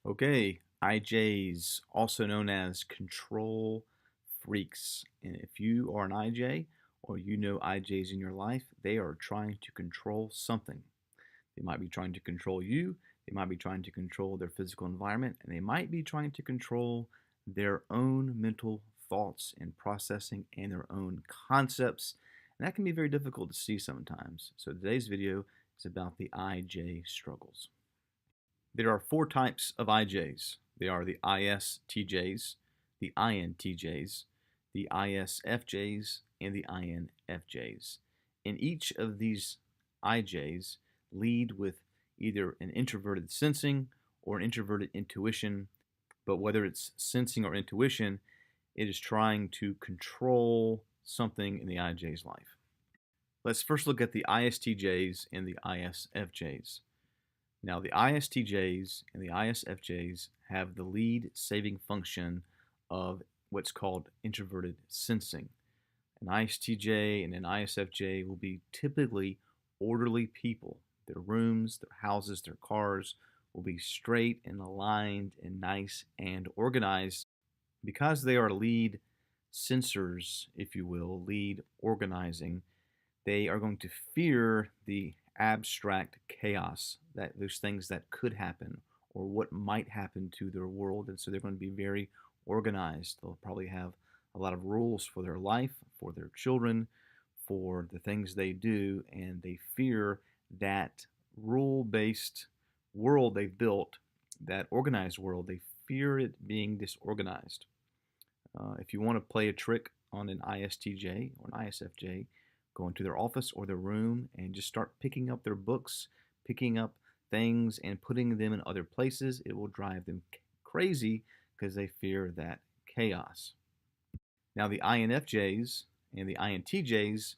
Okay, IJs, also known as control freaks. And if you are an IJ or you know IJs in your life, they are trying to control something. They might be trying to control you, they might be trying to control their physical environment, and they might be trying to control their own mental thoughts and processing and their own concepts. And that can be very difficult to see sometimes. So today's video is about the IJ struggles. There are four types of IJs. They are the ISTJs, the INTJs, the ISFJs, and the INFJs. And each of these IJs lead with either an introverted sensing or an introverted intuition, but whether it's sensing or intuition, it is trying to control something in the IJ's life. Let's first look at the ISTJs and the ISFJs. Now, the ISTJs and the ISFJs have the lead saving function of what's called introverted sensing. An ISTJ and an ISFJ will be typically orderly people. Their rooms, their houses, their cars will be straight and aligned and nice and organized because they are lead sensors, if you will, lead organizing. They are going to fear the abstract chaos, that those things that could happen or what might happen to their world, and so they're going to be very organized. They'll probably have a lot of rules for their life, for their children, for the things they do, and they fear that rule-based world they've built, that organized world. They fear it being disorganized. If you want to play a trick on an ISTJ or an ISFJ, go into their office or their room and just start picking up their books, picking up things and putting them in other places. It will drive them crazy because they fear that chaos. Now, the INFJs and the INTJs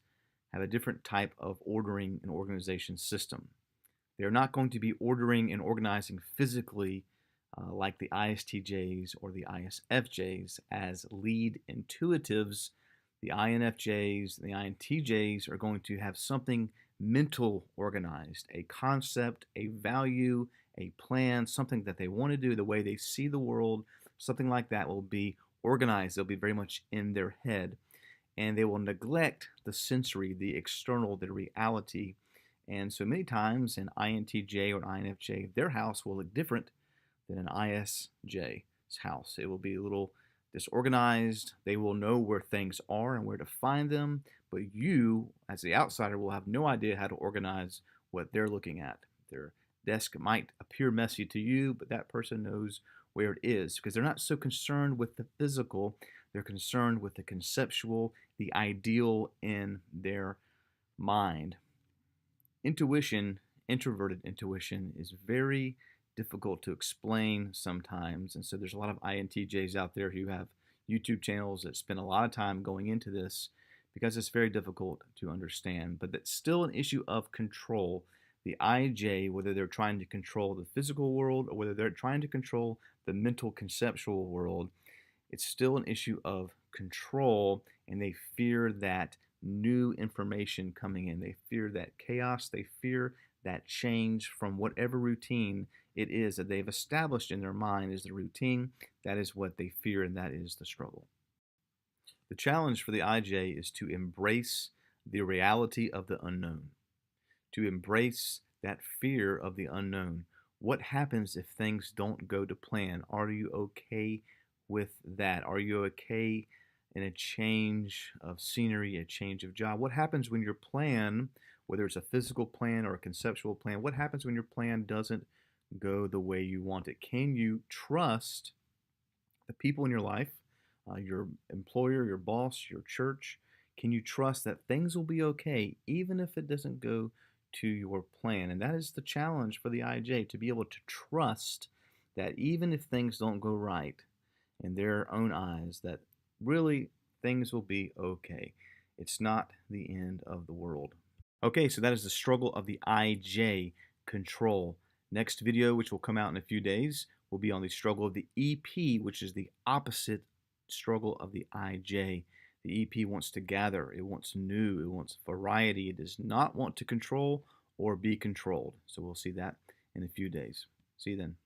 have a different type of ordering and organization system. They're not going to be ordering and organizing physically like the ISTJs or the ISFJs as lead intuitives. The INFJs and the INTJs are going to have something mental organized, a concept, a value, a plan, something that they want to do, the way they see the world, something like that will be organized. They'll be very much in their head. And they will neglect the sensory, the external, the reality. And so many times an INTJ or an INFJ, their house will look different than an ISJ's house. It will be a little disorganized. They will know where things are and where to find them, but you, as the outsider, will have no idea how to organize what they're looking at. Their desk might appear messy to you, but that person knows where it is because they're not so concerned with the physical. They're concerned with the conceptual, the ideal in their mind. Intuition, introverted intuition, is very difficult to explain sometimes, and so there's a lot of INTJs out there who have YouTube channels that spend a lot of time going into this because it's very difficult to understand, but that's still an issue of control. The IJ, whether they're trying to control the physical world or whether they're trying to control the mental conceptual world, it's still an issue of control, and they fear that new information coming in. They fear that chaos. They fear that change from whatever routine it is that they've established in their mind is the routine. That is what they fear, and that is the struggle. The challenge for the IJ is to embrace the reality of the unknown, to embrace that fear of the unknown. What happens if things don't go to plan? Are you okay with that? Are you okay in a change of scenery, a change of job? What happens when your plan, whether it's a physical plan or a conceptual plan, what happens when your plan doesn't go the way you want it? Can you trust the people in your life, your employer, your boss, your church? Can you trust that things will be okay even if it doesn't go to your plan? And that is the challenge for the IJ, to be able to trust that even if things don't go right in their own eyes, that really things will be okay. It's not the end of the world. Okay, so that is the struggle of the IJ, control. Next video, which will come out in a few days, will be on the struggle of the EP, which is the opposite struggle of the IJ. The EP wants to gather, it wants new, it wants variety, it does not want to control or be controlled. So we'll see that in a few days. See you then.